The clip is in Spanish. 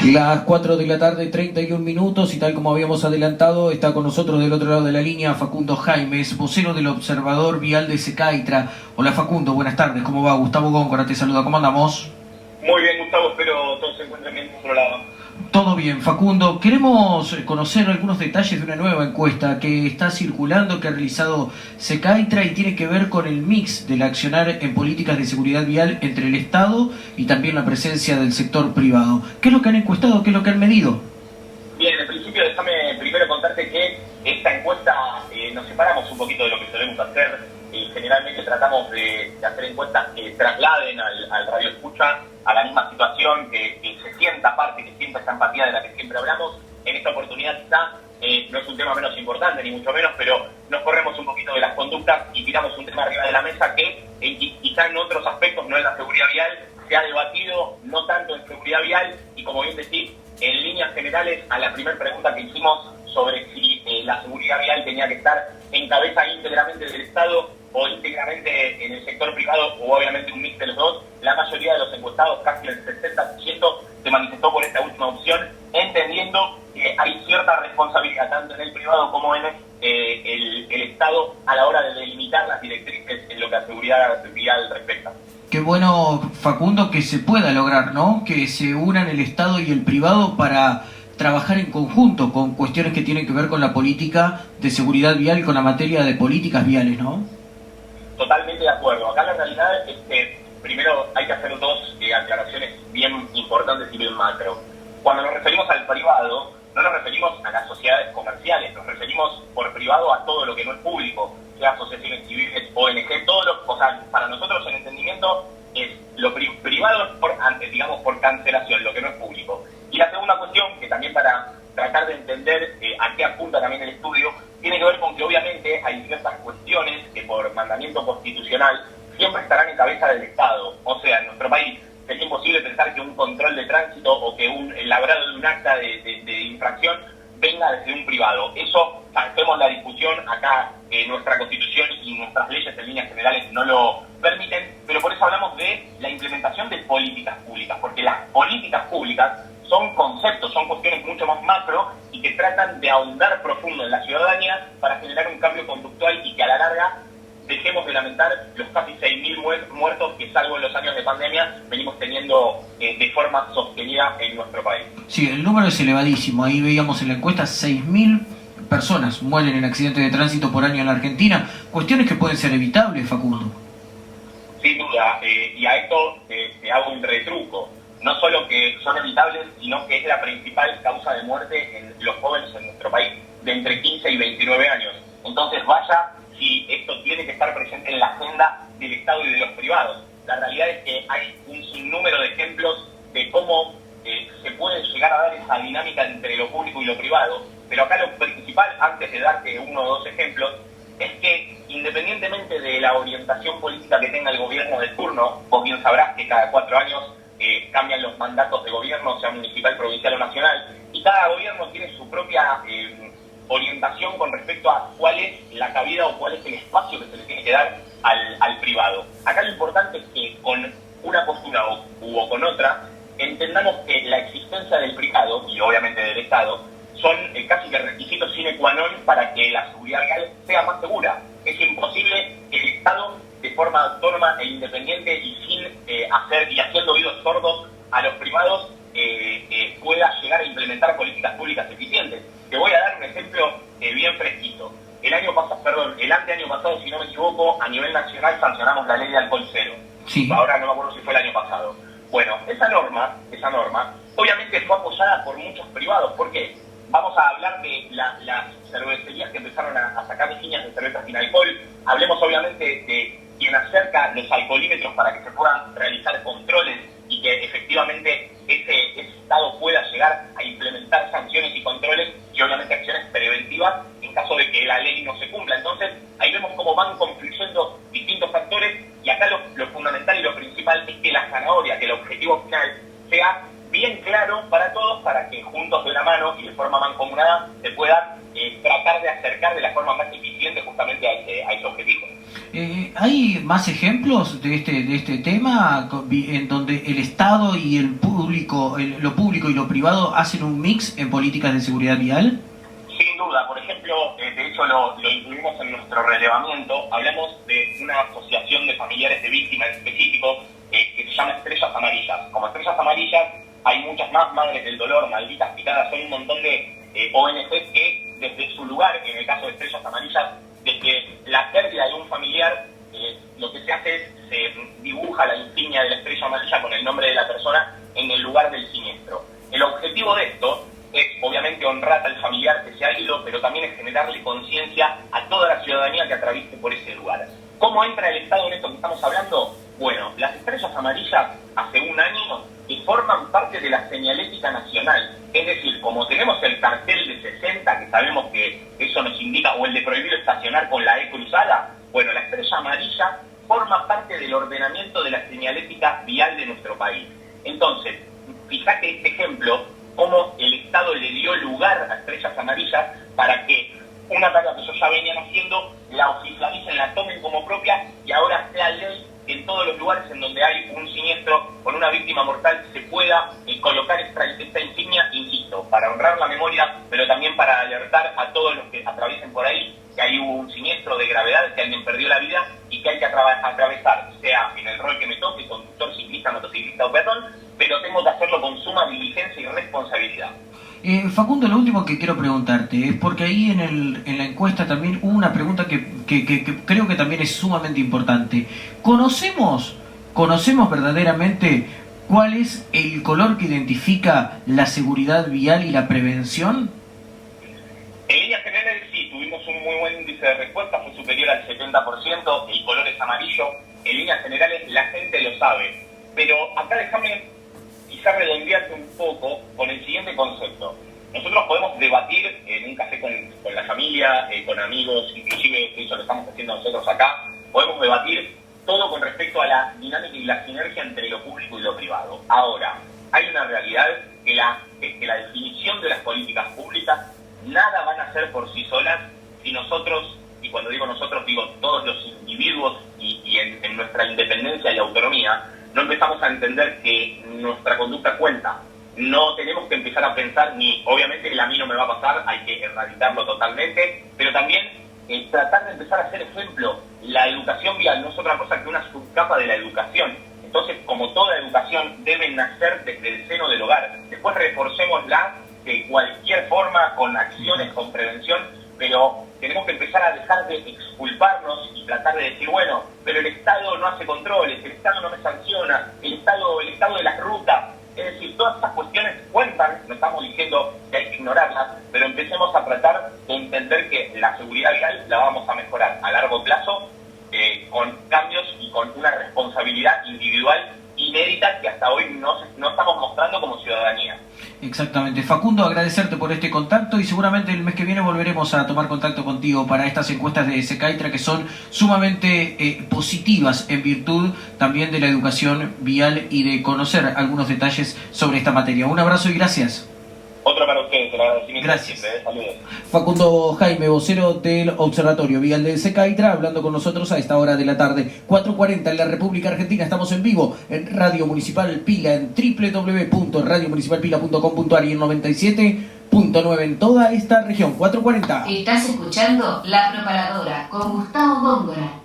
Las 4 de la tarde, 31 minutos, y tal como habíamos adelantado, está con nosotros del otro lado de la línea Facundo Jaimes, vocero del Observador Vial de Secaitra. Hola Facundo, buenas tardes, ¿cómo va? Gustavo Góngora te saluda, ¿cómo andamos? Muy bien, Gustavo, espero todos se encuentren bien por otro lado. Todo bien, Facundo. Queremos conocer algunos detalles de una nueva encuesta que está circulando, que ha realizado Secaitra y tiene que ver con el mix del accionar en políticas de seguridad vial entre el Estado y también la presencia del sector privado. ¿Qué es lo que han encuestado? ¿Qué es lo que han medido? Bien, en principio déjame primero contarte que esta encuesta nos separamos un poquito de lo que solemos hacer. Generalmente tratamos de hacer encuestas que trasladen al radio escucha a la misma situación, que se sienta parte, que sienta esa empatía de la que siempre hablamos. En esta oportunidad quizá no es un tema menos importante, ni mucho menos, pero nos corremos un poquito de las conductas y tiramos un tema arriba de la mesa que quizá en otros aspectos, no en la seguridad vial, se ha debatido no tanto en seguridad vial y, como bien decís, en líneas generales a la primera pregunta que hicimos sobre si la seguridad vial tenía que estar en cabeza íntegramente del Estado o íntegramente en el sector privado, o obviamente un mix de los dos, la mayoría de los encuestados, casi el 60%, se manifestó por esta última opción, entendiendo que hay cierta responsabilidad tanto en el privado como en el Estado a la hora de delimitar las directrices en lo que a seguridad vial respecta. Qué bueno, Facundo, que se pueda lograr, ¿no? Que se unan el Estado y el privado para trabajar en conjunto con cuestiones que tienen que ver con la política de seguridad vial y con la materia de políticas viales, ¿no? Totalmente de acuerdo. Acá la realidad es que primero hay que hacer dos aclaraciones bien importantes y bien macro. Cuando nos referimos al privado, no nos referimos a las sociedades comerciales, nos referimos por privado a todo lo que no es público, sea asociaciones civiles, ONG, todo lo, o sea, para nosotros el entendimiento es lo privado por cancelación, lo que no es público. Y la segunda cuestión, que también para tratar de entender a qué apunta también el estudio, tiene que ver con que obviamente hay ciertas cuestiones que por mandamiento constitucional siempre estarán en cabeza del Estado. O sea, en nuestro país sería imposible pensar que un control de tránsito o que el labrado de un acta de infracción venga desde un privado. Eso, hacemos la discusión, acá nuestra Constitución y nuestras leyes en líneas generales no lo permiten, pero por eso hablamos de la implementación de políticas públicas, porque las políticas públicas son conceptos, son cuestiones mucho más macro y que tratan de ahondar profundo en la ciudadanía para generar un cambio conductual y que a la larga dejemos de lamentar los casi 6.000 muertos que, salvo en los años de pandemia, venimos teniendo de forma sostenida en nuestro país. Sí, el número es elevadísimo. Ahí veíamos en la encuesta 6.000 personas mueren en accidentes de tránsito por año en la Argentina. Cuestiones que pueden ser evitables, Facundo. Sin duda, y a esto te hago un retruco. No solo que son evitables, sino que es la principal causa de muerte en los jóvenes en nuestro país, de entre 15 y 29 años. Entonces, vaya si esto tiene que estar presente en la agenda del Estado y de los privados. La realidad es que hay un sinnúmero de ejemplos de cómo se puede llegar a dar esa dinámica entre lo público y lo privado, pero acá lo principal, antes de darte uno o dos ejemplos, es que independientemente de la orientación política que tenga el gobierno de turno, vos bien sabrás que cada 4 años cambian los mandatos de gobierno, sea municipal, provincial o nacional, y cada gobierno tiene su propia orientación con respecto a cuál es la cabida o cuál es el espacio que se le tiene que dar al privado. Acá lo importante es que con una postura o con otra, entendamos que la existencia del privado, y obviamente del Estado, son casi que requisitos sine qua non para que la seguridad vial sea más segura. Es imposible que el Estado, de forma autónoma e independiente y sin haciendo oídos sordos a los privados, pueda llegar a implementar políticas públicas eficientes. Te voy a dar un ejemplo bien fresquito. El anteaño pasado, si no me equivoco, a nivel nacional sancionamos la ley de alcohol cero. Sí. Ahora no me acuerdo si fue el año pasado. Bueno, esa norma, obviamente fue apoyada por muchos privados. ¿Por qué? Vamos a hablar de las cervecerías que empezaron a sacar líneas de cervezas sin alcohol. Hablemos obviamente de quien acerca los alcoholímetros para que se puedan realizar controles y que efectivamente ese Estado pueda llegar a implementar sanciones y controles y obviamente acciones preventivas en caso de que la ley no se cumpla. Entonces, ahí vemos cómo van confluyendo distintos factores y acá lo fundamental y lo principal es que la zanahoria, que el objetivo final sea bien claro para todos, para que juntos de la mano y de forma mancomunada se puedan tratar de acercar de la forma más eficiente justamente a ese objetivo. ¿Hay más ejemplos de este tema en donde el Estado y el público, lo público y lo privado hacen un mix en políticas de seguridad vial? Sin duda, por ejemplo, de hecho lo incluimos en nuestro relevamiento, hablamos de una asociación de familiares de víctimas en específico que se llama Estrellas Amarillas. Como Estrellas Amarillas hay muchas más, Madres del Dolor, Malditas Picadas, son un montón de ONGs que desde su lugar, en el caso de Estrellas Amarillas, desde la pérdida de un familiar, lo que se hace es se dibuja la insignia de la estrella amarilla con el nombre de la persona en el lugar del siniestro. El objetivo de esto es obviamente honrar al familiar que se ha ido, pero también es generarle conciencia a toda la ciudadanía que atraviese por ese lugar. ¿Cómo entra el Estado en esto que estamos hablando? Bueno, las estrellas amarillas hace un año que forman parte de la señalética nacional. Es decir, como tenemos el cartel de 60, que sabemos que eso nos indica, o el de prohibido estacionar con la E cruzada, bueno, la estrella amarilla forma parte del ordenamiento de la señalética vial de nuestro país. Entonces, fíjate este ejemplo, cómo el Estado le dio lugar a estrellas amarillas para que una tarea que ellos ya venían haciendo, la oficialicen, la tomen como propia y ahora sea ley en todos los lugares en donde hay un siniestro con una víctima mortal se pueda colocar esta insignia, insisto, para honrar la memoria, pero también para alertar a todos los que atraviesen por ahí que hay un siniestro de gravedad, que alguien perdió la vida y que hay que atravesar, sea en el rol que me toque, conductor, ciclista, motociclista o peatón, pero tengo que hacerlo con suma diligencia y responsabilidad. Facundo, lo último que quiero preguntarte es porque ahí en la encuesta también hubo una pregunta que creo que también es sumamente importante. ¿Conocemos verdaderamente cuál es el color que identifica la seguridad vial y la prevención? En líneas generales sí, tuvimos un muy buen índice de respuesta, fue superior al 70%, el color es amarillo. En líneas generales la gente lo sabe, pero acá déjame quizá redondearte un poco con el siguiente concepto. Nosotros podemos debatir en un café con la familia, con amigos, inclusive eso lo estamos haciendo nosotros acá, podemos debatir todo con respecto a la dinámica y la sinergia entre lo público y lo privado. Ahora, hay una realidad que la definición de las políticas públicas nada van a hacer por sí solas si nosotros, y cuando digo nosotros digo todos los individuos y en nuestra independencia y autonomía, no empezamos a entender que nuestra conducta cuenta. No tenemos que empezar a pensar ni, obviamente el a mí no me va a pasar, hay que erradicarlo totalmente, pero también tratar de empezar a hacer ejemplo. La educación vial no es otra cosa que una subcapa de la educación. Entonces, como toda educación, debe nacer desde el seno del hogar. Después reforcémosla de cualquier forma, con acciones, con prevención, pero tenemos que empezar a dejar de exculparnos y tratar de decir, bueno, pero el Estado no hace controles, el Estado no me sanciona, el Estado de las rutas. Es decir, todas estas cuestiones cuentan, no estamos diciendo que hay que ignorarlas, pero empecemos a tratar de entender que la seguridad vial la vamos a mejorar a largo plazo con cambios y con una responsabilidad individual inédita que hasta hoy no estamos mostrando como ciudadanía. Exactamente. Facundo, agradecerte por este contacto y seguramente el mes que viene volveremos a tomar contacto contigo para estas encuestas de SECAITRA que son sumamente positivas en virtud también de la educación vial y de conocer algunos detalles sobre esta materia. Un abrazo y gracias. Otro para ustedes, el agradecimiento. Gracias. Siempre, saludos. Facundo Jaime, vocero del Observatorio Vial de SECAITRA, hablando con nosotros a esta hora de la tarde. 4:40 en la República Argentina. Estamos en vivo en Radio Municipal Pila, en www.radiomunicipalpila.com.ar y en 97.9 en toda esta región. 4:40. Estás escuchando La Propagadora con Gustavo Góngora.